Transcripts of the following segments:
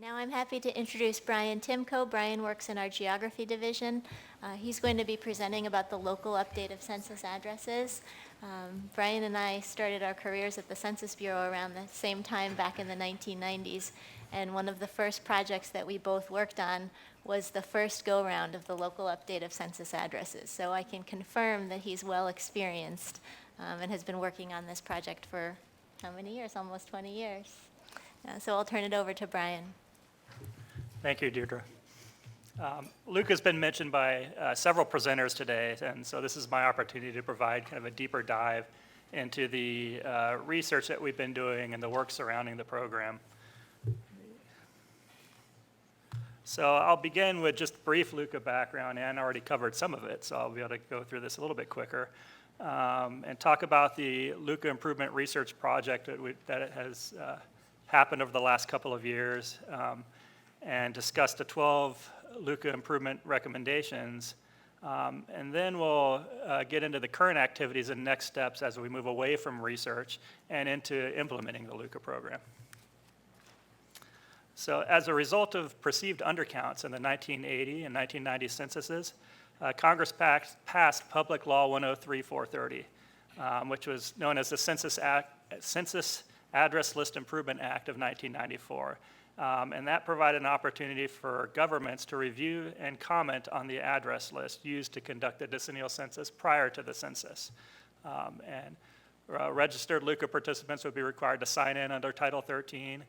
Now I'm happy to introduce Brian Timko. Brian works in our geography division. He's going to be presenting about the local update of census addresses. Brian and I started our careers at the Census Bureau around the same time back in the 1990s, and one of the first projects that we both worked on was the first go-round of the local update of census addresses. So I can confirm that he's well experienced and has been working on this project for how many years? Almost 20 years. So I'll turn it over to Brian. Thank you, Deirdre. Luke has been mentioned by several presenters today, and so this is my opportunity to provide kind of a deeper dive into the research that we've been doing and the work surrounding the program. So I'll begin with just brief Luca background. Ann already covered some of it, so I'll be able to go through this a little bit quicker and talk about the Luca Improvement Research Project that has happened over the last couple of years, and discuss the 12 Luca improvement recommendations. And then we'll get into the current activities and next steps as we move away from research and into implementing the Luca program. So as a result of perceived undercounts in the 1980 and 1990 censuses, Congress passed Public Law 103-430, which was known as the Census Address List Improvement Act of 1994. And that provided an opportunity for governments to review and comment on the address list used to conduct the decennial census prior to the census. Registered Luca participants would be required to sign in under Title 13.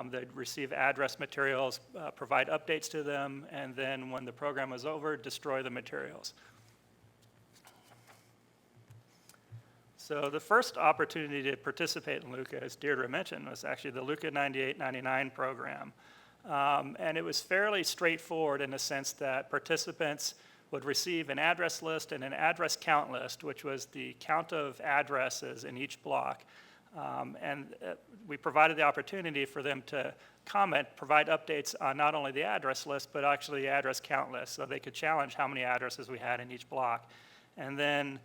They'd receive address materials, provide updates to them, and then when the program was over, destroy the materials. So the first opportunity to participate in Luca, as Deirdre mentioned, was actually the Luca 98-99 program. And it was fairly straightforward in the sense that participants would receive an address list and an address count list, which was the count of addresses in each block. We provided the opportunity for them to comment, provide updates on not only the address list, but actually the address count list, so they could challenge how many addresses we had in each block. And then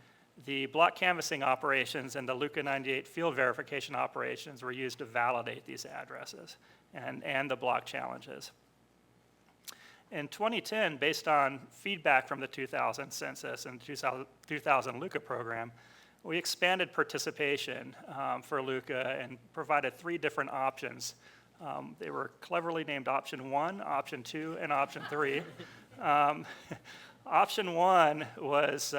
the block canvassing operations and the Luca 98 field verification operations were used to validate these addresses and the block challenges. In 2010, based on feedback from the 2000 census and 2000 Luca program, we expanded participation for Luca and provided 3 different options. They were cleverly named Option 1, Option 2, and Option 3. Option 1 was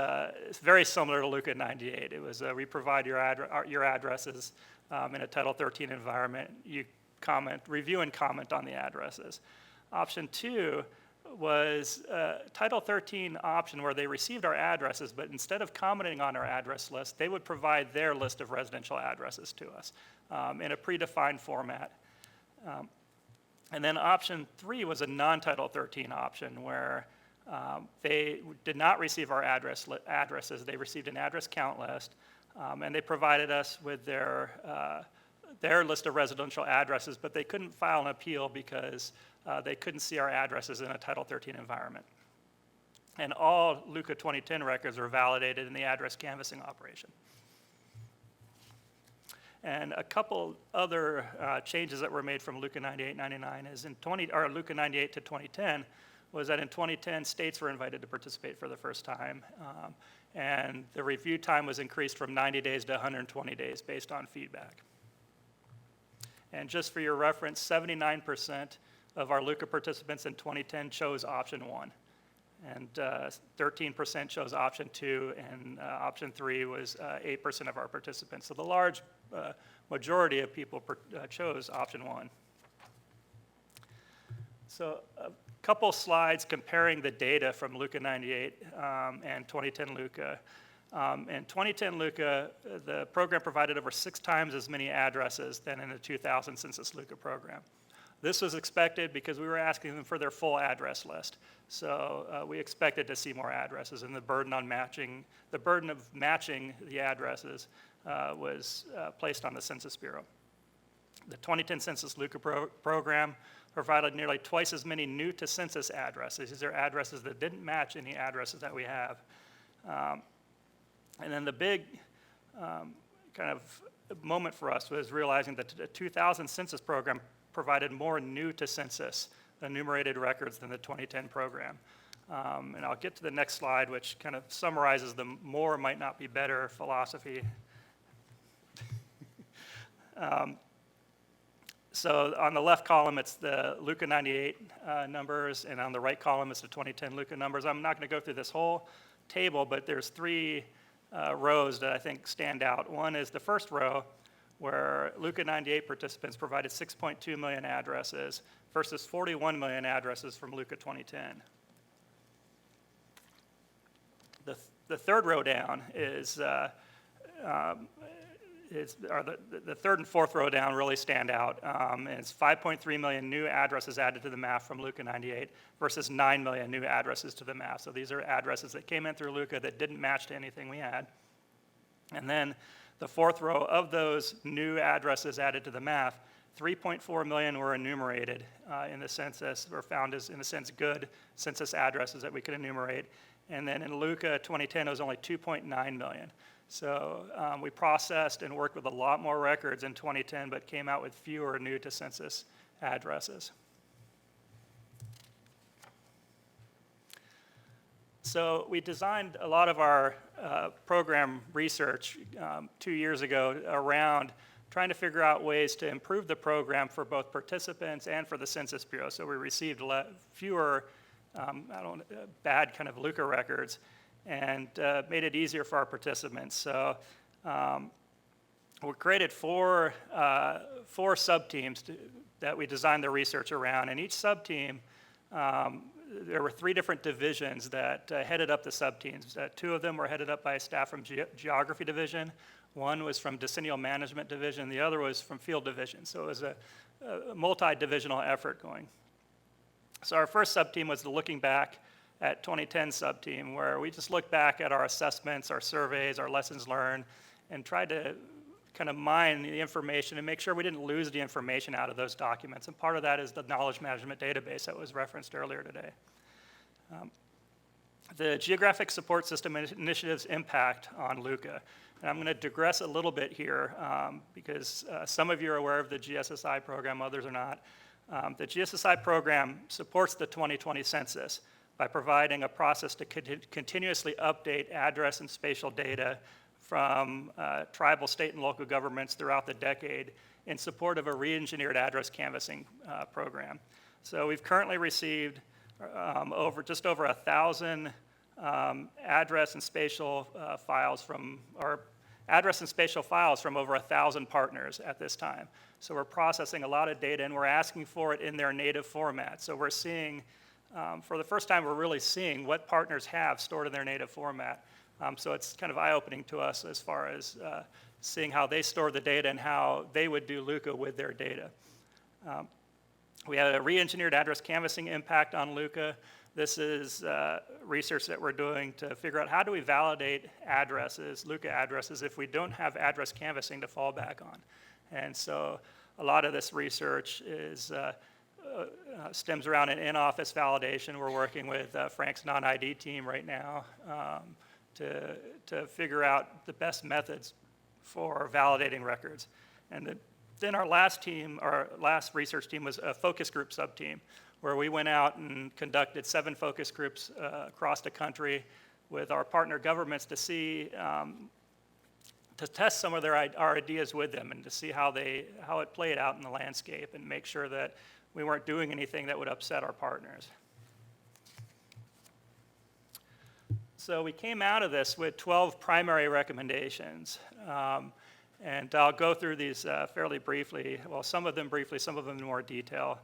very similar to Luca 98. It was we provide your addresses in a Title 13 environment. You review and comment on the addresses. Option 2 was a Title 13 option where they received our addresses, but instead of commenting on our address list, they would provide their list of residential addresses to us in a predefined format. And then Option 3 was a non-Title 13 option where they did not receive our addresses. They received an address count list, and they provided us with their list of residential addresses, but they couldn't file an appeal because they couldn't see our addresses in a Title 13 environment. And all Luca 2010 records were validated in the address canvassing operation. And a couple other changes that were made from Luca 98-99 is Luca 98 to 2010 was that in 2010, states were invited to participate for the first time. And the review time was increased from 90 days to 120 days based on feedback. And just for your reference, 79% of our Luca participants in 2010 chose Option 1. And 13% chose Option 2, and Option 3 was 8% of our participants. So the large majority of people chose Option 1. So a couple slides comparing the data from Luca 98 and 2010 Luca. In 2010 Luca, the program provided over 6 times as many addresses than in the 2000 Census Luca program. This was expected because we were asking them for their full address list. So we expected to see more addresses, and the burden of matching the addresses was placed on the Census Bureau. The 2010 Census Luca program provided nearly twice as many new to census addresses. These are addresses that didn't match any addresses that we have. And then the big kind of moment for us was realizing that the 2000 census program provided more new to census enumerated records than the 2010 program. And I'll get to the next slide, which kind of summarizes the more might not be better philosophy. So on the left column, it's the Luca 98 numbers, and on the right column, it's the 2010 Luca numbers. I'm not going to go through this whole table, but there's three rows that I think stand out. One is the first row, where Luca 98 participants provided 6.2 million addresses versus 41 million addresses from Luca 2010. The third row down is, the third and fourth row down really stand out. It's 5.3 million new addresses added to the map from Luca 98 versus 9 million new addresses to the map. So these are addresses that came in through Luca that didn't match to anything we had. And then the fourth row, of those new addresses added to the map, 3.4 million were enumerated in the census, or found as, in a sense, good census addresses that we could enumerate. And then in Luca 2010, it was only 2.9 million. So we processed and worked with a lot more records in 2010, but came out with fewer new to census addresses. So we designed a lot of our program research 2 years ago around trying to figure out ways to improve the program for both participants and for the Census Bureau. So we received fewer bad kind of Luca records, and made it easier for our participants. So we created four sub-teams that we designed the research around, and each sub-team, there were 3 different divisions that headed up the sub-teams. 2 of them were headed up by staff from Geography Division. One was from Decennial Management Division. The other was from Field Division. So it was a multi-divisional effort going. So our first sub-team was the Looking Back at 2010 sub-team, where we just looked back at our assessments, our surveys, our lessons learned, and tried to kind of mine the information and make sure we didn't lose the information out of those documents. And part of that is the knowledge management database that was referenced earlier today. The Geographic Support System Initiative's impact on Luca. And I'm going to digress a little bit here because some of you are aware of the GSSI program, others are not. The GSSI program supports the 2020 census by providing a process to continuously update address and spatial data from tribal, state, and local governments throughout the decade in support of a re-engineered address canvassing program. So we've currently received just over 1,000 address and spatial files from over 1,000 partners at this time. So we're processing a lot of data, and we're asking for it in their native format. So we're seeing, for the first time, we're really seeing what partners have stored in their native format. So it's kind of eye-opening to us as far as seeing how they store the data and how they would do Luca with their data. We had a re-engineered address canvassing impact on Luca. This is research that we're doing to figure out how do we validate addresses, Luca addresses, if we don't have address canvassing to fall back on. And so a lot of this research stems around an in-office validation. We're working with Frank's non-ID team right now to figure out the best methods for validating records. And then our last research team was a focus group sub-team, where we went out and conducted 7 focus groups across the country with our partner governments to see, to test some of our ideas with them and to see how it played out in the landscape and make sure that we weren't doing anything that would upset our partners. So we came out of this with 12 primary recommendations. And I'll go through these fairly briefly. Well, some of them briefly, some of them in more detail.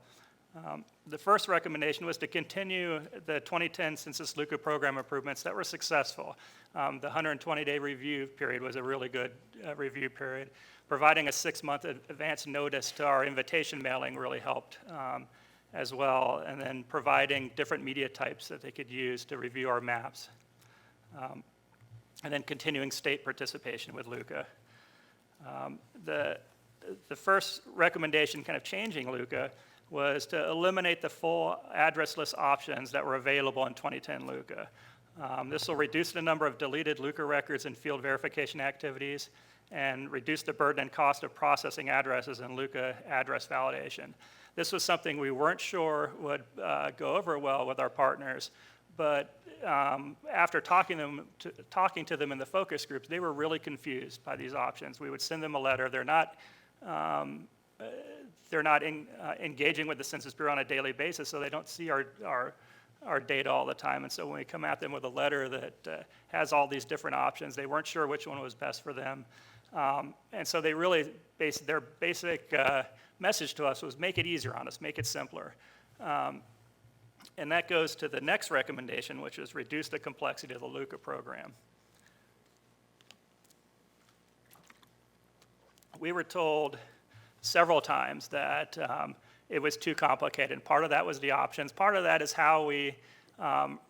The first recommendation was to continue the 2010 Census Luca program improvements that were successful. The 120-day review period was a really good review period. Providing a 6-month advance notice to our invitation mailing really helped as well, and then providing different media types that they could use to review our maps. And then continuing state participation with Luca. The first recommendation kind of changing Luca was to eliminate the full address list options that were available in 2010 Luca. This will reduce the number of deleted Luca records and field verification activities and reduce the burden and cost of processing addresses in Luca address validation. This was something we weren't sure would go over well with our partners, but after talking to them in the focus groups, they were really confused by these options. We would send them a letter. They're not engaging with the Census Bureau on a daily basis, so they don't see our data all the time. And so when we come at them with a letter that has all these different options, they weren't sure which one was best for them. And so they really, their basic message to us was make it easier on us, make it simpler. And that goes to the next recommendation, which is reduce the complexity of the LUCA program. We were told several times that it was too complicated. Part of that was the options. Part of that is how we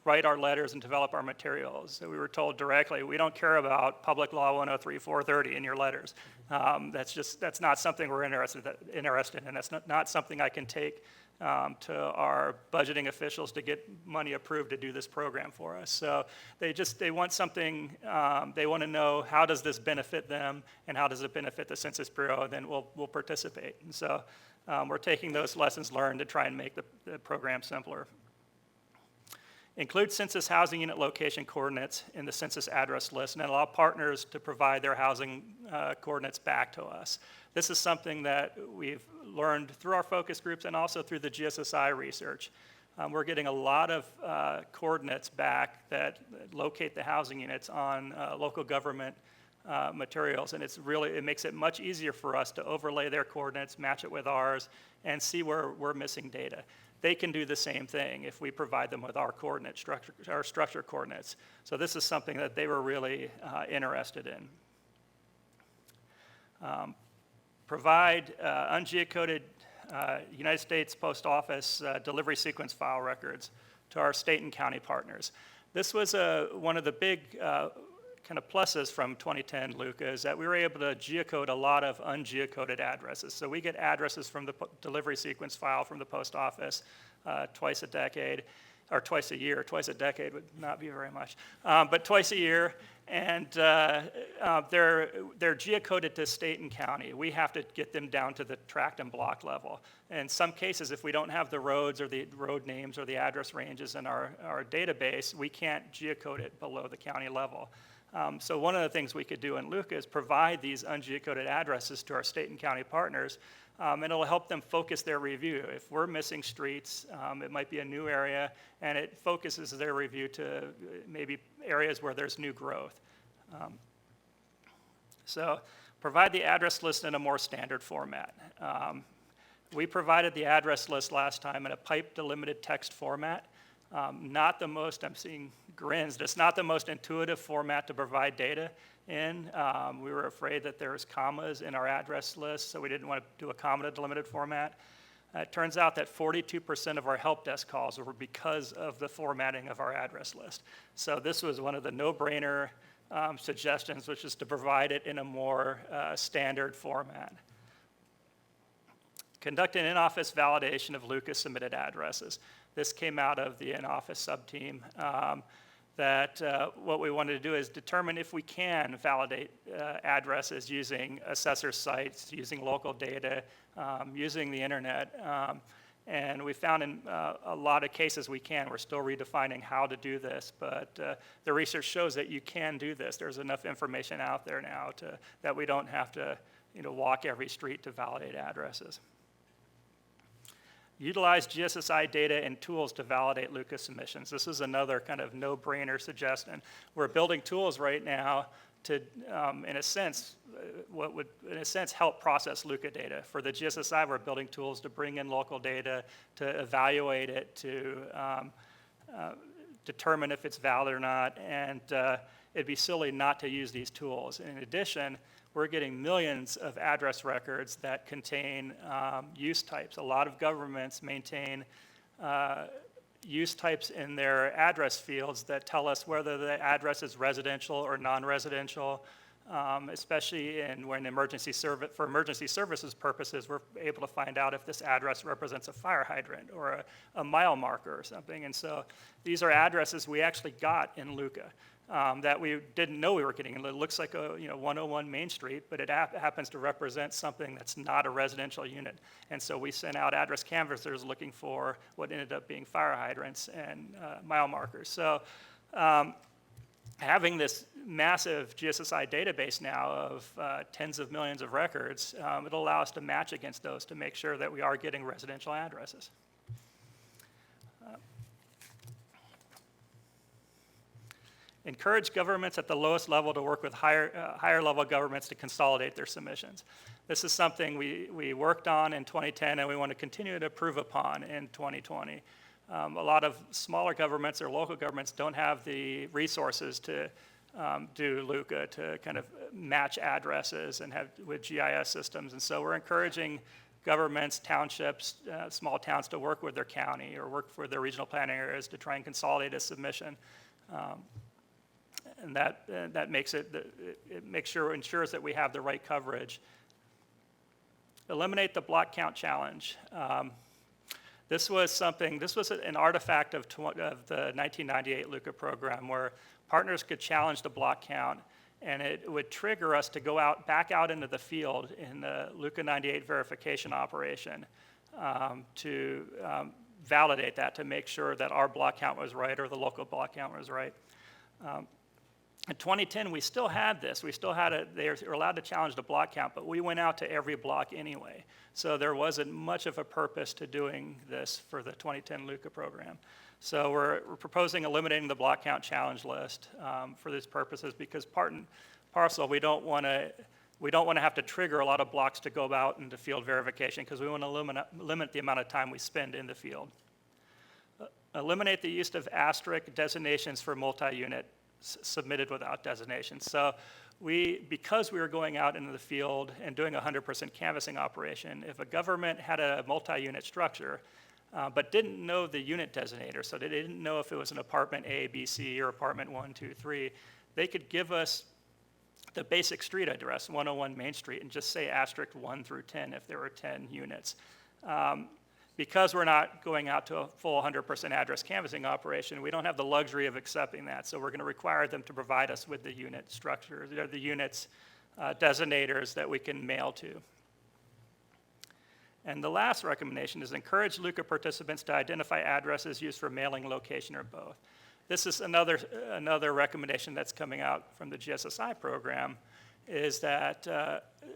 write our letters and develop our materials. So we were told directly, we don't care about Public Law 103-430 in your letters. That's not something we're interested in. That's not something I can take to our budgeting officials to get money approved to do this program for us. So they want something, they want to know how does this benefit them and how does it benefit the Census Bureau, and then we'll participate. And so we're taking those lessons learned to try and make the program simpler. Include census housing unit location coordinates in the census address list and allow partners to provide their housing coordinates back to us. This is something that we've learned through our focus groups and also through the GSSI research. We're getting a lot of coordinates back that locate the housing units on local government materials, and it makes it much easier for us to overlay their coordinates, match it with ours, and see where we're missing data. They can do the same thing if we provide them with our coordinate structure, our structure coordinates. So this is something that they were really interested in. Provide ungeocoded United States Post Office delivery sequence file records to our state and county partners. This was one of the big kind of pluses from 2010 LUCA is that we were able to geocode a lot of ungeocoded addresses. So we get addresses from the delivery sequence file from the post office twice a decade, or twice a year. Twice a decade would not be very much, but twice a year. And they're geocoded to state and county. We have to get them down to the tract and block level. In some cases, if we don't have the roads or the road names or the address ranges in our database, we can't geocode it below the county level. So one of the things we could do in LUCA is provide these ungeocoded addresses to our state and county partners, and it'll help them focus their review. If we're missing streets, it might be a new area, and it focuses their review to maybe areas where there's new growth. So provide the address list in a more standard format. We provided the address list last time in a pipe delimited text format. Not the most, I'm seeing grins, it's not the most intuitive format to provide data in. We were afraid that there was commas in our address list, so we didn't want to do a comma delimited format. It turns out that 42% of our help desk calls were because of the formatting of our address list. So this was one of the no-brainer suggestions, which is to provide it in a more standard format. Conduct an in-office validation of LUCA submitted addresses. This came out of the in-office sub-team that what we wanted to do is determine if we can validate addresses using assessor sites, using local data, using the internet. And we found in a lot of cases we can. We're still redefining how to do this, but the research shows that you can do this. There's enough information out there now that we don't have to walk every street to validate addresses. Utilize GSSI data and tools to validate LUCA submissions. This is another kind of no-brainer suggestion. We're building tools right now to, in a sense, what would, in a sense, help process LUCA data. For the GSSI, we're building tools to bring in local data, to evaluate it, to determine if it's valid or not, and it'd be silly not to use these tools. In addition, we're getting millions of address records that contain use types. A lot of governments maintain use types in their address fields that tell us whether the address is residential or non-residential, especially when for emergency services purposes, we're able to find out if this address represents a fire hydrant or a mile marker or something. And so these are addresses we actually got in LUCA. that we didn't know we were getting. It looks like a 101 Main Street, but it happens to represent something that's not a residential unit. And so we sent out address canvassers looking for what ended up being fire hydrants and mile markers. So having this massive GSSI database now of tens of millions of records, it'll allow us to match against those to make sure that we are getting residential addresses. Encourage governments at the lowest level to work with higher level governments to consolidate their submissions. This is something we worked on in 2010 and we want to continue to improve upon in 2020. A lot of smaller governments or local governments don't have the resources to do LUCA, to kind of match addresses and have with GIS systems. And so we're encouraging governments, townships, small towns to work with their county or work for their regional planning areas to try and consolidate a submission. And that makes ensures that we have the right coverage. Eliminate the block count challenge. This was an artifact of the 1998 LUCA program where partners could challenge the block count, and it would trigger us to go back out into the field in the LUCA 98 verification operation to validate that, to make sure that our block count was right or the local block count was right. In 2010, we still had this. They were allowed to challenge the block count, but we went out to every block anyway. So there wasn't much of a purpose to doing this for the 2010 LUCA program. So we're proposing eliminating the block count challenge list for these purposes because part and parcel, we don't want to have to trigger a lot of blocks to go out into field verification because we want to limit the amount of time we spend in the field. Eliminate the use of asterisk designations for multi-unit submitted without designation. So because we were going out into the field and doing a 100% canvassing operation, if a government had a multi-unit structure but didn't know the unit designator, so they didn't know if it was an apartment A, B, C, or apartment 1, 2, 3, they could give us the basic street address, 101 Main Street, and just say asterisk 1 through 10 if there were 10 units. Because we're not going out to a full 100% address canvassing operation, we don't have the luxury of accepting that. So we're going to require them to provide us with the unit structures, or the units designators that we can mail to. And the last recommendation is encourage LUCA participants to identify addresses used for mailing, location, or both. This is another recommendation that's coming out from the GSSI program, is that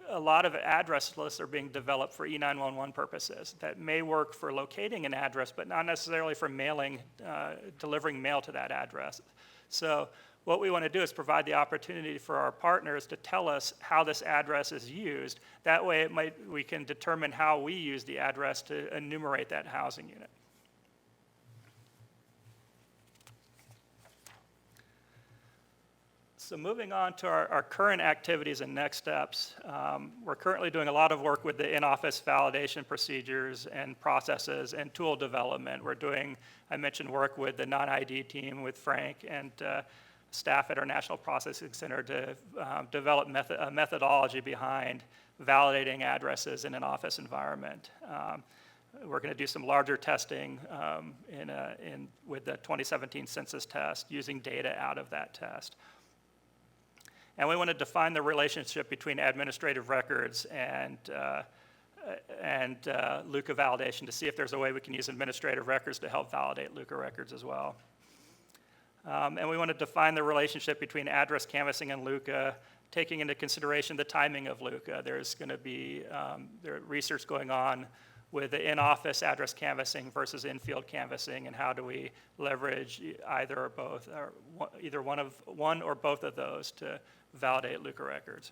a lot of address lists are being developed for E911 purposes that may work for locating an address, but not necessarily for mailing, delivering mail to that address. So what we want to do is provide the opportunity for our partners to tell us how this address is used. That way we can determine how we use the address to enumerate that housing unit. So moving on to our current activities and next steps, we're currently doing a lot of work with the in-office validation procedures and processes and tool development. I mentioned work with the non-ID team with Frank and staff at our National Processing Center to develop a methodology behind validating addresses in an office environment. We're going to do some larger testing with the 2017 census test using data out of that test. And we want to define the relationship between administrative records and LUCA validation to see if there's a way we can use administrative records to help validate LUCA records as well. And we want to define the relationship between address canvassing and LUCA, taking into consideration the timing of LUCA. There's going to be research going on with the in-office address canvassing versus in-field canvassing, and how do we leverage either or both, or either one or both of those to validate LUCA records.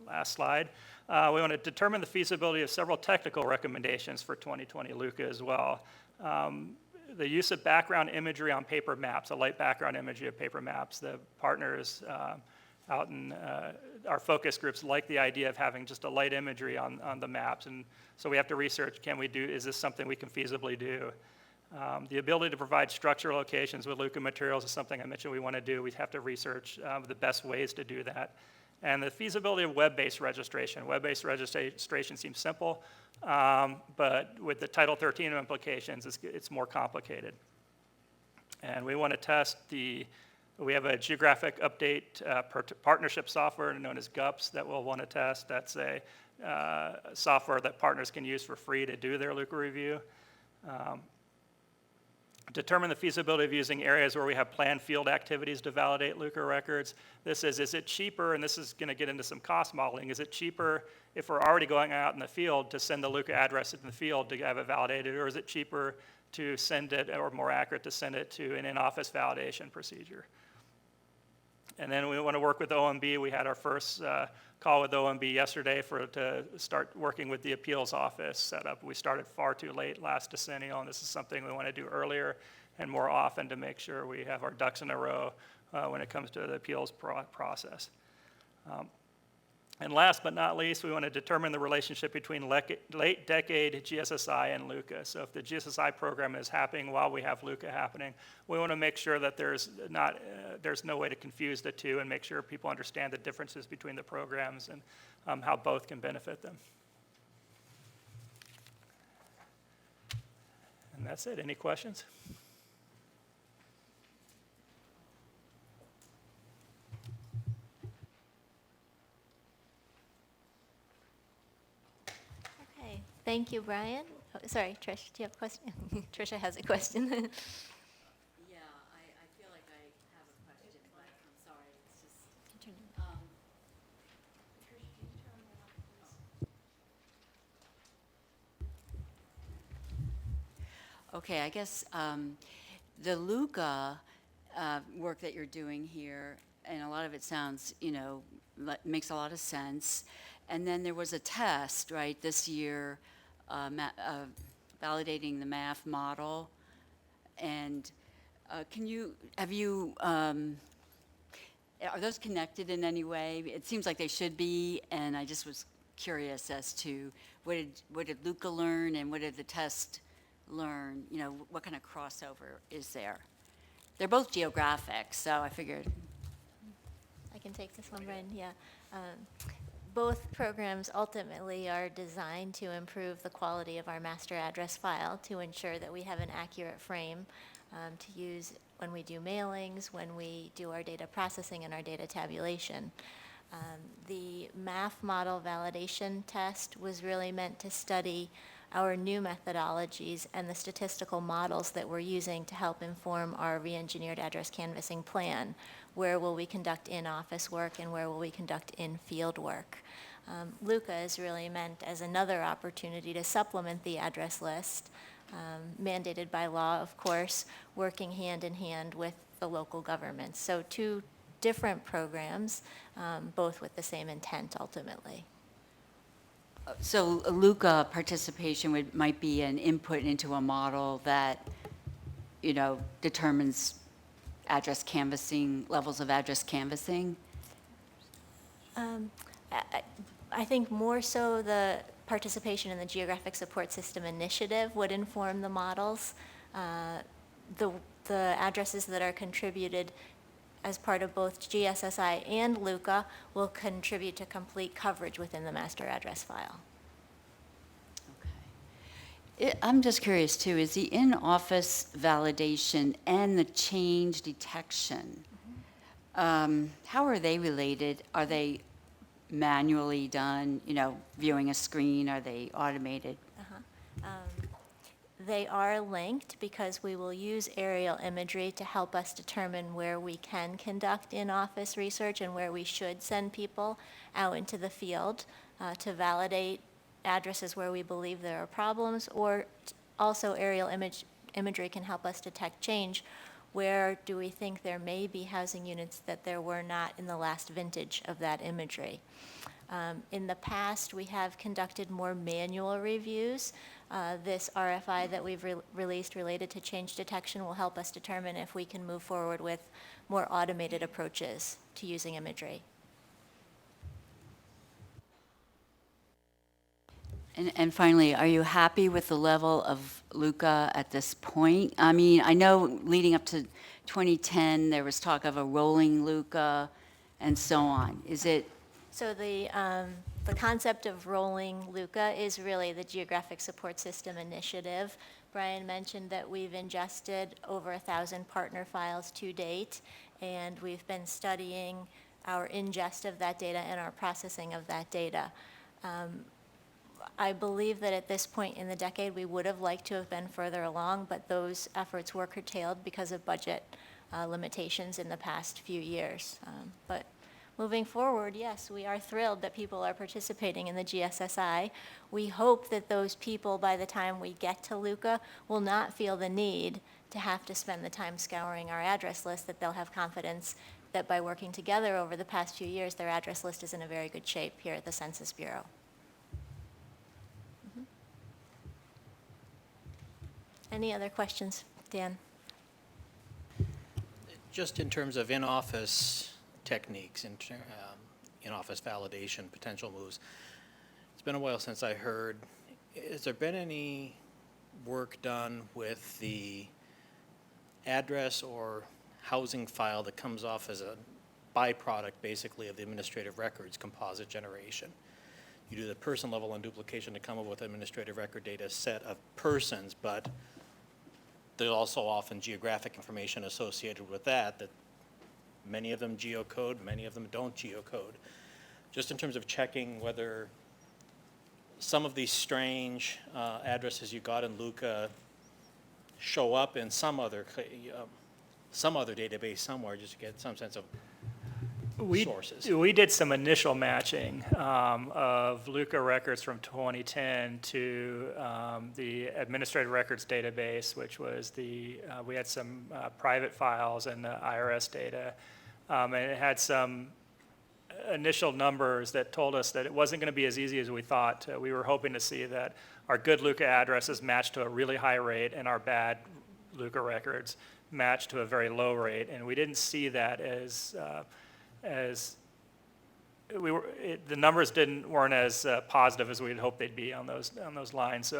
Last slide. We want to determine the feasibility of several technical recommendations for 2020 LUCA as well. The use of background imagery on paper maps, a light background imagery of paper maps. The partners out in our focus groups like the idea of having just a light imagery on the maps, and so we have to research, is this something we can feasibly do? The ability to provide structure locations with LUCA materials is something I mentioned we want to do. We have to research the best ways to do that. And the feasibility of web-based registration. Web-based registration seems simple, but with the Title 13 implications, it's more complicated. And we want to test we have a geographic update partnership software known as GUPS that we'll want to test. That's a software that partners can use for free to do their LUCA review. Determine the feasibility of using areas where we have planned field activities to validate LUCA records. This is it cheaper, and this is going to get into some cost modeling, is it cheaper if we're already going out in the field to send the LUCA address in the field to have it validated, or is it cheaper to send it, or more accurate to send it to an in-office validation procedure? And then we want to work with OMB. We had our first call with OMB yesterday to start working with the appeals office setup. We started far too late last decennial, and this is something we want to do earlier and more often to make sure we have our ducks in a row when it comes to the appeals process. And last but not least, we want to determine the relationship between late decade GSSI and LUCA. So if the GSSI program is happening while we have LUCA happening, we want to make sure that there's no way to confuse the two and make sure people understand the differences between the programs and how both can benefit them. And that's it. Any questions? Thank you, Brian. Oh, sorry, Trish, do you have a question? Trisha has a question. Yeah, I feel like I have a question, but I'm sorry, it's just, Trish, can you turn it on, please? Okay, I guess the LUCA work that you're doing here, and a lot of it sounds, makes a lot of sense. And then there was a test, right, this year, validating the math model. And are those connected in any way? It seems like they should be, and I just was curious as to what did LUCA learn and what did the test learn? What kind of crossover is there? They're both geographic, so I figured. I can take this one, Brian, yeah. Both programs ultimately are designed to improve the quality of our master address file to ensure that we have an accurate frame to use when we do mailings, when we do our data processing and our data tabulation. The MAF model validation test was really meant to study our new methodologies and the statistical models that we're using to help inform our re-engineered address canvassing plan. Where will we conduct in-office work and where will we conduct in-field work? LUCA is really meant as another opportunity to supplement the address list, mandated by law, of course, working hand in hand with the local governments. So two different programs, both with the same intent ultimately. So a LUCA participation might be an input into a model that, determines address canvassing, levels of address canvassing? I think more so the participation in the Geographic Support System initiative would inform the models. The addresses that are contributed as part of both GSSI and LUCA will contribute to complete coverage within the master address file. Okay. I'm just curious too, is the in-office validation and the change detection, how are they related? Are they manually done, viewing a screen? Are they automated? They are linked because we will use aerial imagery to help us determine where we can conduct in-office research and where we should send people out into the field to validate addresses where we believe there are problems, or also aerial imagery can help us detect change. Where do we think there may be housing units that there were not in the last vintage of that imagery? In the past, we have conducted more manual reviews. This RFI that we've released related to change detection will help us determine if we can move forward with more automated approaches to using imagery. And finally, are you happy with the level of LUCA at this point? I mean, I know leading up to 2010, there was talk of a rolling LUCA and so on. Is it So the concept of rolling LUCA is really the Geographic Support System initiative. Brian mentioned that we've ingested over 1,000 partner files to date, and we've been studying our ingest of that data and our processing of that data. I believe that at this point in the decade, we would have liked to have been further along, but those efforts were curtailed because of budget limitations in the past few years. But moving forward, yes, we are thrilled that people are participating in the GSSI. We hope that those people, by the time we get to LUCA, will not feel the need to have to spend the time scouring our address list, that they'll have confidence that by working together over the past few years, their address list is in a very good shape here at the Census Bureau. Any other questions, Dan? Just in terms of in-office techniques, in-office validation, potential moves, it's been a while since I heard, has there been any work done with the address or housing file that comes off as a byproduct, basically, of the administrative records composite generation? You do the person level unduplication to come up with administrative record data set of persons, but there's also often geographic information associated with that many of them geocode, many of them don't geocode. Just in terms of checking whether some of these strange addresses you got in LUCA show up in some other database somewhere, just to get some sense of sources. We did some initial matching of LUCA records from 2010 to the administrative records database, which was we had some private files and the IRS data, and it had some initial numbers that told us that it wasn't going to be as easy as we thought. We were hoping to see that our good LUCA addresses matched to a really high rate and our bad LUCA records matched to a very low rate, and we didn't see that the numbers weren't as positive as we had hoped they'd be on those lines.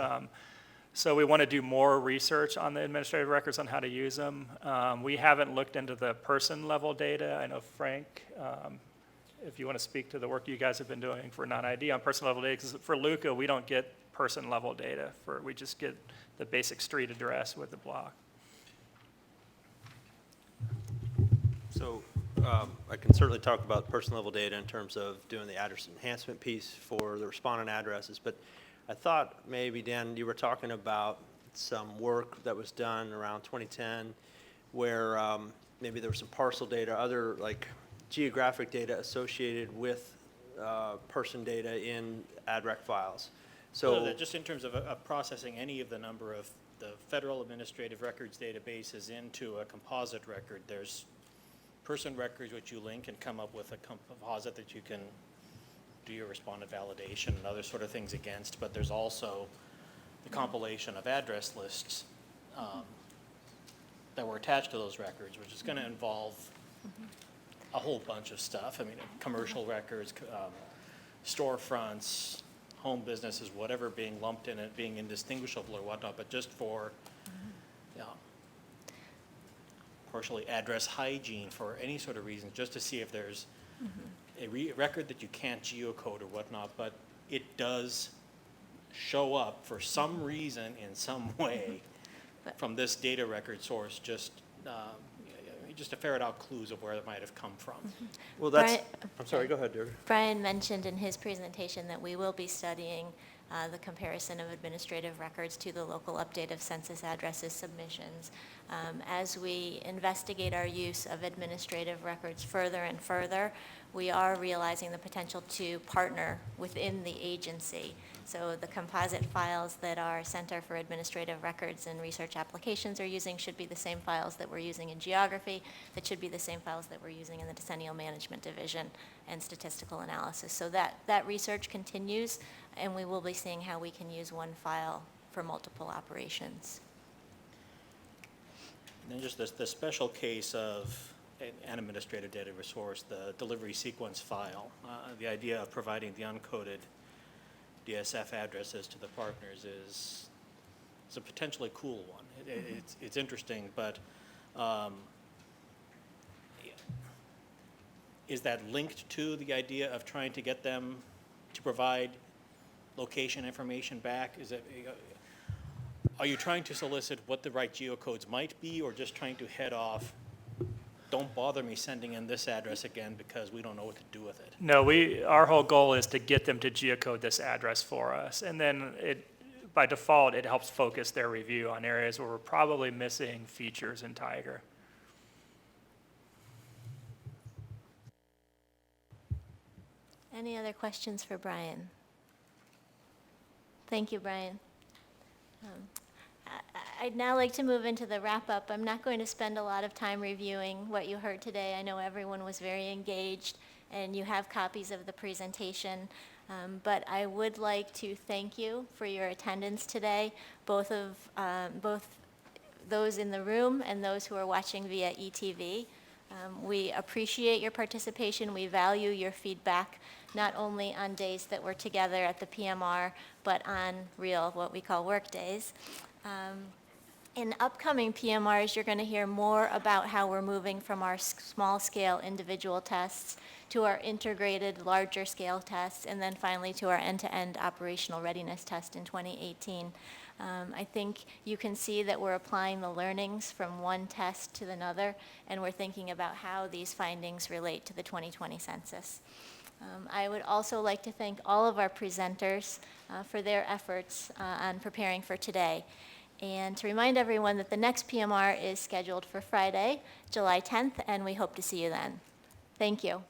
So we want to do more research on the administrative records on how to use them. We haven't looked into the person level data. I know Frank, if you want to speak to the work you guys have been doing for non-ID on person level data, because for LUCA we don't get person level data. We just get the basic street address with the block. So I can certainly talk about person-level data in terms of doing the address enhancement piece for the respondent addresses, but I thought maybe, Dan, you were talking about some work that was done around 2010 where maybe there was some parcel data, other like geographic data associated with person data in ADREC files. So just in terms of processing any of the number of the federal administrative records databases into a composite record, there's person records which you link and come up with a composite that you can do your respondent validation and other sort of things against, but there's also the compilation of address lists that were attached to those records, which is going to involve a whole bunch of stuff. I mean, commercial records, storefronts, home businesses, whatever being lumped in it, being indistinguishable or whatnot, but just for partially address hygiene for any sort of reason, just to see if there's a record that you can't geocode or whatnot, but it does show up for some reason in some way from this data record source, just to ferret out clues of where it might have come from. well, that's. Brian, I'm sorry. Go ahead, Deirdre. Brian mentioned in his presentation that we will be studying the comparison of administrative records to the local update of census addresses submissions. As we investigate our use of administrative records further and further, we are realizing the potential to partner within the agency. So the composite files that our Center for Administrative Records and Research Applications are using should be the same files that we're using in geography, that should be the same files that we're using in the Decennial Management Division and Statistical Analysis. So that research continues, and we will be seeing how we can use one file for multiple operations. And then just the special case of an administrative data resource, the delivery sequence file, the idea of providing the uncoded DSF addresses to the partners is a potentially cool one. It's interesting, but is that linked to the idea of trying to get them to provide location information back? Is it, are you trying to solicit what the right geocodes might be, or just trying to head off, don't bother me sending in this address again because we don't know what to do with it? No, our whole goal is to get them to geocode this address for us. And then by default, it helps focus their review on areas where we're probably missing features in Tiger. Any other questions for Brian? Thank you, Brian. I'd now like to move into the wrap-up. I'm not going to spend a lot of time reviewing what you heard today. I know everyone was very engaged, and you have copies of the presentation. But I would like to thank you for your attendance today, both those in the room and those who are watching via ETV. We appreciate your participation. We value your feedback, not only on days that we're together at the PMR, but on real, what we call work days. In upcoming PMRs, you're going to hear more about how we're moving from our small-scale individual tests to our integrated larger-scale tests, and then finally to our end-to-end operational readiness test in 2018. I think you can see that we're applying the learnings from one test to another, and we're thinking about how these findings relate to the 2020 census. I would also like to thank all of our presenters for their efforts on preparing for today. And to remind everyone that the next PMR is scheduled for Friday, July 10th, and we hope to see you then. Thank you.